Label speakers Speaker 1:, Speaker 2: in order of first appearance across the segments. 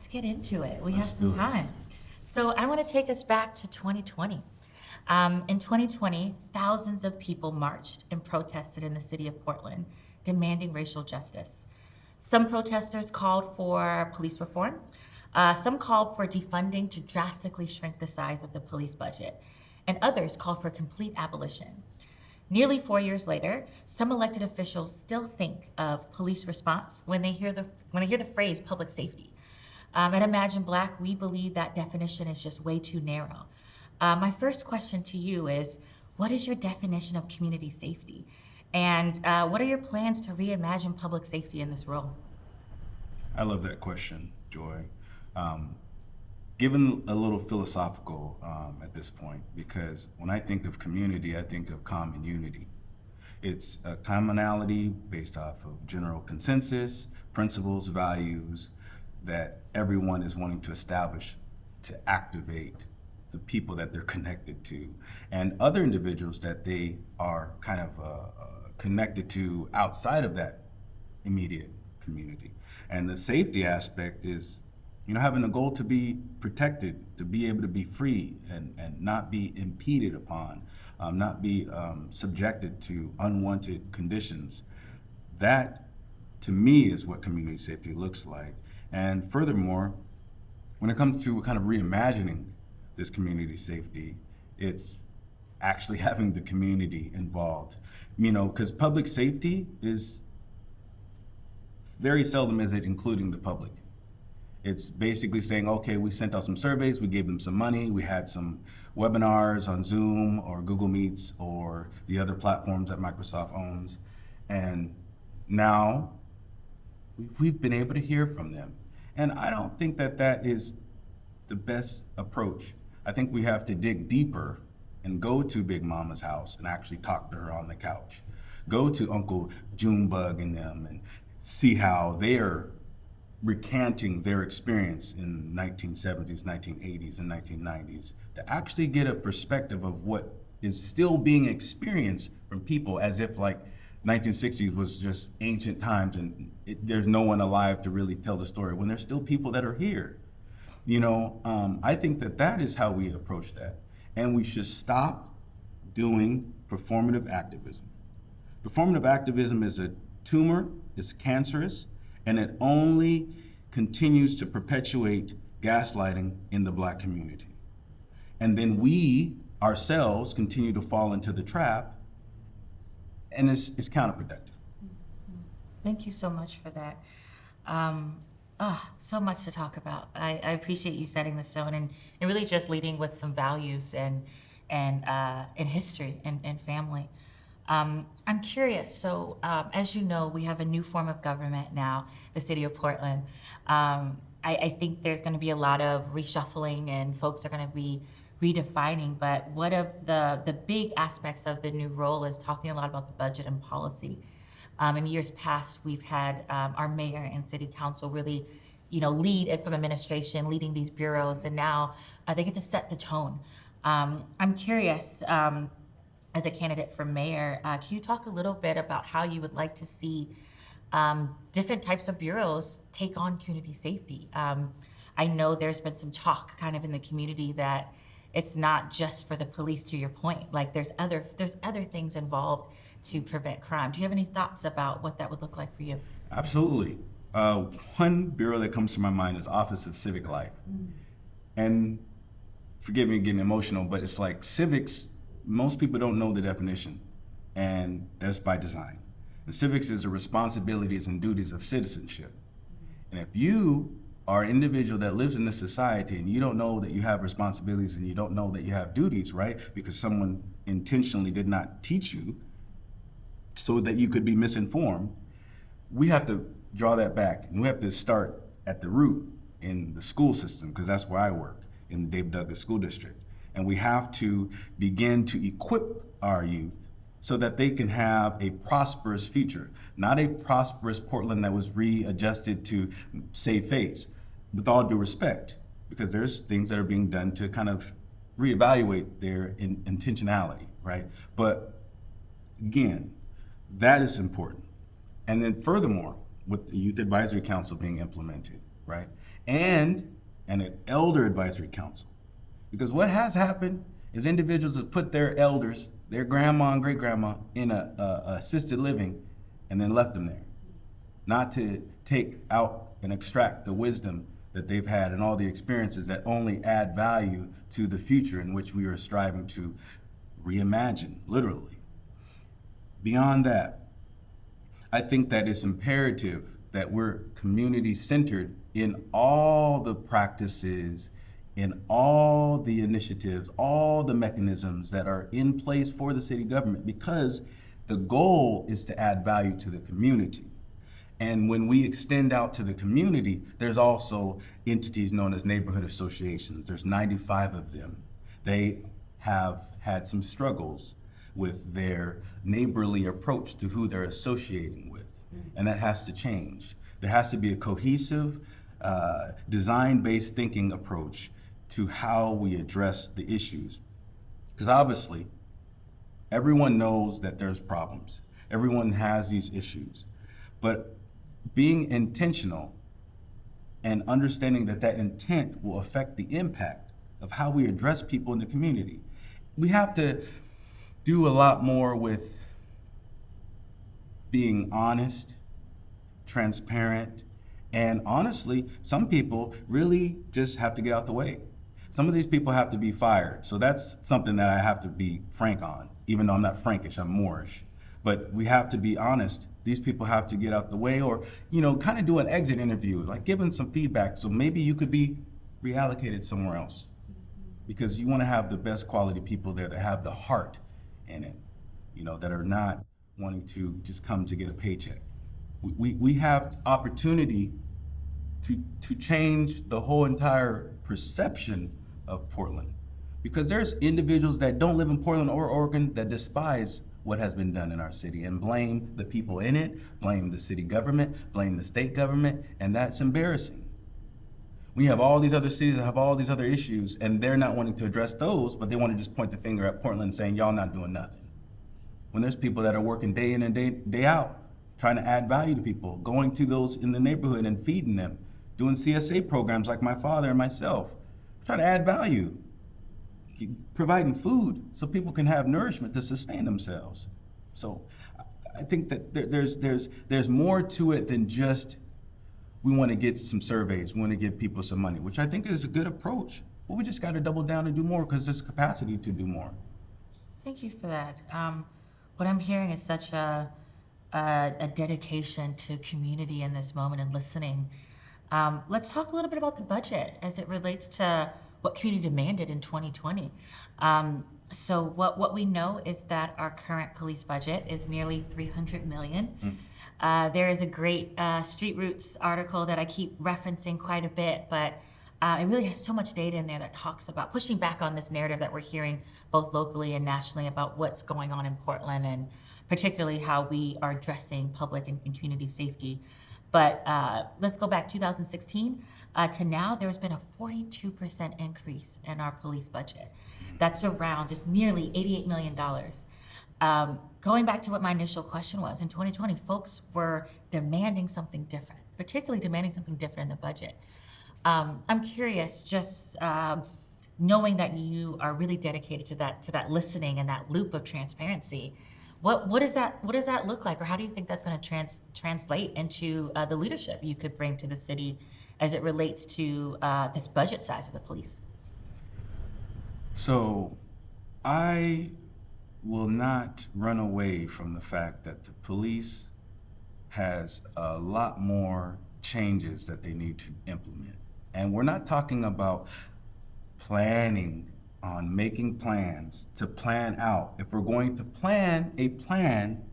Speaker 1: let's get into it. We have
Speaker 2: Let's
Speaker 1: some
Speaker 2: do it.
Speaker 1: time. So I want to take us back to 2020. In 2020, thousands of people marched and protested in the city of Portland, demanding racial justice. Some protesters called for police reform. Some called for defunding to drastically shrink the size of the police budget. And others called for complete abolition. Nearly 4 years later, some elected officials still think of police response when they hear the phrase public safety. At Imagine Black, we believe that definition is just way too narrow. My first question to you is, what is your definition of community safety? And what are your plans to reimagine public safety in this role?
Speaker 2: I love that question, Joy. Um, Given a little philosophical at this point, because when I think of community, I think of common unity. It's a commonality based off of general consensus, principles, values that everyone is wanting to establish to activate the people that they're connected to and other individuals that they are kind of connected to outside of that immediate community. And the safety aspect is, having a goal to be protected, to be able to be free and not be impeded upon, not be subjected to unwanted conditions. That, to me, is what community safety looks like. And furthermore, when it comes to kind of reimagining this community safety, it's actually having the community involved. Because public safety is very seldom is it including the public. It's basically saying, okay, we sent out some surveys, we gave them some money, we had some webinars on Zoom or Google Meets or the other platforms that Microsoft owns. And now we've been able to hear from them. And I don't think that that is the best approach. I think we have to dig deeper and go to Big Mama's house and actually talk to her on the couch. Go to Uncle Junebug and them and see how they're recanting their experience in 1970s, 1980s, and 1990s to actually get a perspective of what is still being experienced from people as if like 1960s was just ancient times and there's no one alive to really tell the story when there's still people that are here. I think that that is how we approach that. And we should stop doing performative activism. Performative activism is a tumor, it's cancerous, and it only continues to perpetuate gaslighting in the Black community. And then we ourselves continue to fall into the trap, and it's counterproductive.
Speaker 1: Thank you so much for that. So much to talk about. I appreciate you setting the stone and really just leading with some values and history and family. I'm curious, so as you know, we have a new form of government now, the city of Portland. I think there's going to be a lot of reshuffling and folks are going to be redefining, but one of the big aspects of the new role is talking a lot about the budget and policy. In years past, we've had our mayor and city council really, lead it from administration, leading these bureaus, and now they get to set the tone. I'm curious, as a candidate for mayor, can you talk a little bit about how you would like to see different types of bureaus take on community safety? I know there's been some talk kind of in the community that it's not just for the police, to your point. Like there's other things involved to prevent crime. Do you have any thoughts about what that would look like for you?
Speaker 2: Absolutely. One bureau that comes to my mind is Office of Civic Life. And forgive me getting emotional, but it's like civics, most people don't know the definition, and that's by design. And civics is the responsibilities and duties of citizenship. And if you are an individual that lives in this society and you don't know that you have responsibilities and you don't know that you have duties, right? Because someone intentionally did not teach you so that you could be misinformed, we have to draw that back. And we have to start at the root in the school system, because that's where I work, in the David Douglas School District. And we have to begin to equip our youth so that they can have a prosperous future, not a prosperous Portland that was readjusted to save face, with all due respect, because there's things that are being done to kind of reevaluate their intentionality, right? But again, that is important. And then furthermore, with the Youth Advisory Council being implemented, right? and an elder advisory council. Because what has happened is individuals have put their elders, their grandma and great grandma, in a assisted living and then left them there, not to take out and extract the wisdom that they've had and all the experiences that only add value to the future in which we are striving to reimagine, literally. Beyond that, I think that it's imperative that we're community centered in all the practices, in all the initiatives, all the mechanisms that are in place for the city government, because the goal is to add value to the community. And when we extend out to the community, there's also entities known as neighborhood associations. There's 95 of them. They have had some struggles with their neighborly approach to who they're associating with. And that has to change. There has to be a cohesive, design-based thinking approach to how we address the issues. Because obviously, everyone knows that there's problems. Everyone has these issues. But being intentional and understanding that that intent will affect the impact of how we address people in the community. We have to do a lot more with being honest, transparent, and honestly, some people really just have to get out the way. Some of these people have to be fired. So that's something that I have to be frank on, even though I'm not Frankish, I'm Moorish. But we have to be honest. These people have to get out the way, or, kind of do an exit interview, like give them some feedback. So maybe you could be reallocated somewhere else, because you want to have the best quality people there that have the heart in it, that are not wanting to just come to get a paycheck. We have opportunity to change the whole entire perception of Portland, because there's individuals that don't live in Portland or Oregon that despise what has been done in our city and blame the people in it, blame the city government, blame the state government, and that's embarrassing. We have all these other cities that have all these other issues, and they're not wanting to address those, but they want to just point the finger at Portland saying, y'all not doing nothing. When there's people that are working day in and day out, trying to add value to people, going to those in the neighborhood and feeding them, doing CSA programs like my father and myself, trying to add value, providing food so people can have nourishment to sustain themselves. So I think that there's more to it than just we want to get some surveys, we want to give people some money, which I think is a good approach. But we just got to double down and do more, because there's capacity to do more.
Speaker 1: Thank you for that. What I'm hearing is such a dedication to community in this moment and listening. Let's talk a little bit about the budget as it relates to what community demanded in 2020. So what we know is that our current police budget is nearly $300 million. There is a great Street Roots article that I keep referencing quite a bit, but it really has so much data in there that talks about pushing back on this narrative that we're hearing both locally and nationally about what's going on in Portland, and particularly how we are addressing public and community safety. But let's go back 2016 to now. There's been a 42% increase in our police budget. That's around just nearly $88 million. Going back to what my initial question was, in 2020, folks were demanding something different, particularly demanding something different in the budget. I'm curious, just knowing that you are really dedicated to that listening and that loop of transparency. What does that look like, or how do you think that's going to translate into the leadership you could bring to the city as it relates to this budget size of the police?
Speaker 2: So I will not run away from the fact that the police has a lot more changes that they need to implement. And we're not talking about planning on making plans to plan out. If we're going to plan a plan,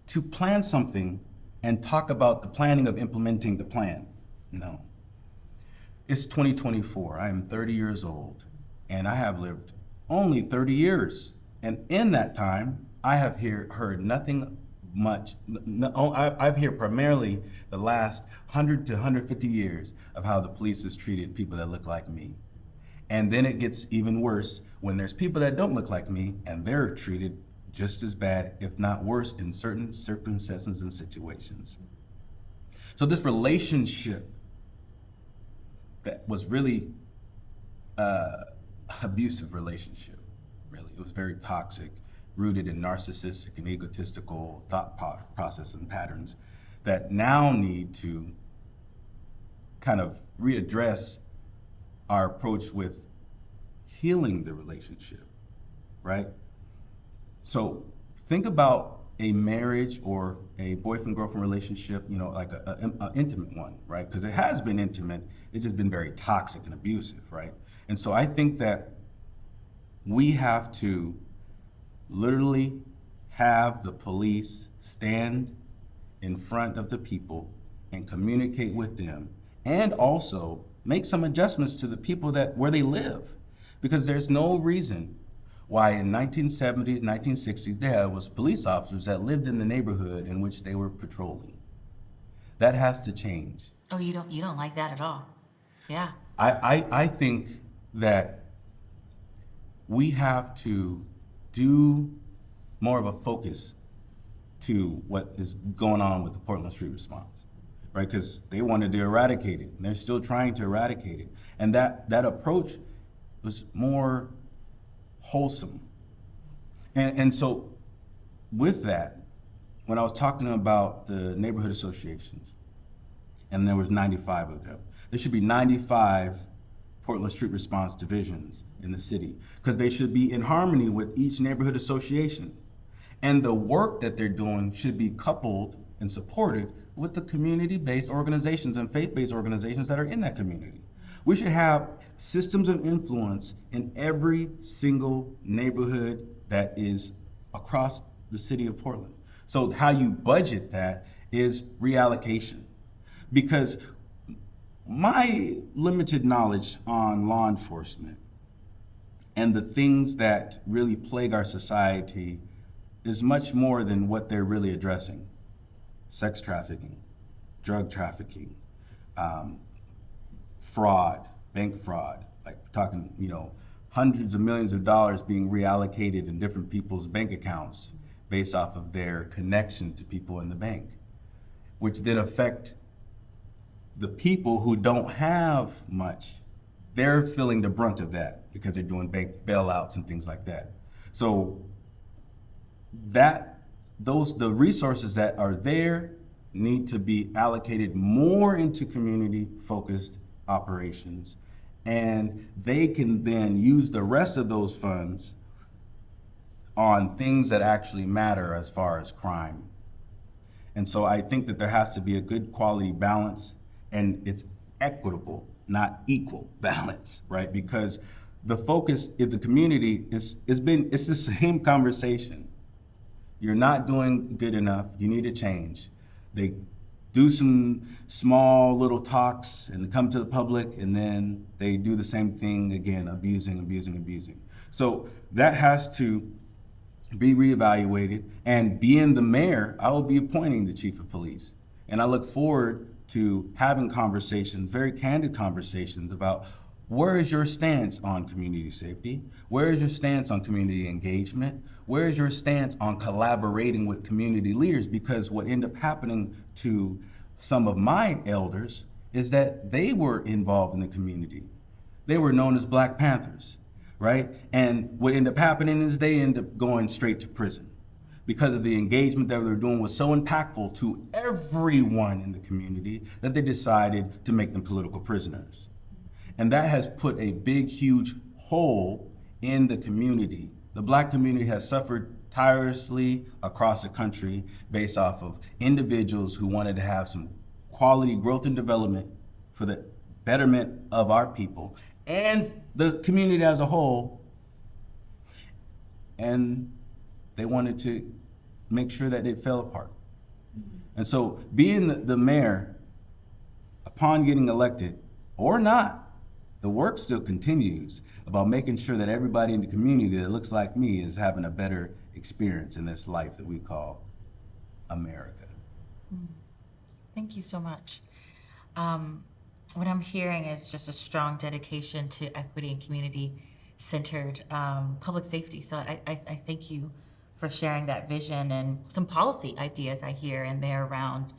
Speaker 2: to plan something and talk about the planning of implementing the plan. No. It's 2024. I am 30 years old, and I have lived only 30 years. And in that time, I have heard nothing much. I've heard primarily the last 100 to 150 years of how the police has treated people that look like me. And then it gets even worse when there's people that don't look like me and they're treated just as bad, if not worse, in certain circumstances and situations. So this relationship that was really abusive relationship. Really, it was very toxic, rooted in narcissistic and egotistical thought process and patterns that now need to kind of readdress our approach with healing the relationship, right? So think about a marriage or a boyfriend-girlfriend relationship, you know, like a intimate one, right? Because it has been intimate, it's just been very toxic and abusive, right? And so I think that we have to literally have the police stand in front of the people and communicate with them, and also make some adjustments to the people that where they live, because there's no reason why in 1970s, 1960s there was police officers that lived in the neighborhood in which they were patrolling. That has to change.
Speaker 1: Oh, you don't like that at all? Yeah.
Speaker 2: I think that we have to do more of a focus to what is going on with the Portland Street response, right? Because they wanted to eradicate it, and they're still trying to eradicate it. And that approach was more wholesome. And so with that, when I was talking about the neighborhood associations, and there was 95 of them, there should be 95 Portland Street Response divisions in the city, because they should be in harmony with each neighborhood association. And the work that they're doing should be coupled and supported with the community-based organizations and faith-based organizations that are in that community. We should have systems of influence in every single neighborhood that is across the city of Portland. So how you budget that is reallocation. Because my limited knowledge on law enforcement and the things that really plague our society is much more than what they're really addressing. Sex trafficking, drug trafficking, fraud, bank fraud, like talking, you know, hundreds of millions of dollars being reallocated in different people's bank accounts based off of their connection to people in the bank, which then affect the people who don't have much. They're feeling the brunt of that because they're doing bank bailouts and things like that. So the resources that are there need to be allocated more into community focused operations, and they can then use the rest of those funds on things that actually matter as far as crime. And so I think that there has to be a good quality balance, and it's equitable, not equal balance, right? Because the focus in the community it's the same conversation. You're not doing good enough, you need to change. They do some small little talks and come to the public, and then they do the same thing again, abusing. So that has to be reevaluated. And being the mayor, I will be appointing the chief of police. And I look forward to having conversations, very candid conversations about where is your stance on community safety? Where is your stance on community engagement? Where is your stance on collaborating with community leaders? Because what ended up happening to some of my elders is that they were involved in the community. They were known as Black Panthers, right? And what ended up happening is they ended up going straight to prison because of the engagement that they were doing was so impactful to everyone in the community that they decided to make them political prisoners. And that has put a big, huge hole in the community. The Black community has suffered tirelessly across the country based off of individuals who wanted to have some quality growth and development for the betterment of our people and the community as a whole. And they wanted to make sure that it fell apart. And so being the mayor, upon getting elected or not, the work still continues about making sure that everybody in the community that looks like me is having a better experience in this life that we call America.
Speaker 1: Thank you so much. What I'm hearing is just a strong dedication to equity and community-centered public safety. So I thank you for sharing that vision and some policy ideas I hear in there around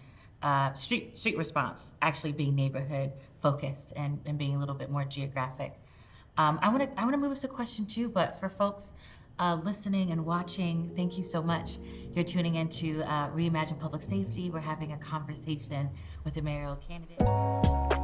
Speaker 1: street response actually being neighborhood focused and being a little bit more geographic. I want to move us to question two, but for folks listening and watching, thank you so much. You're tuning into Reimagine Public Safety. We're having a conversation with the mayoral candidate.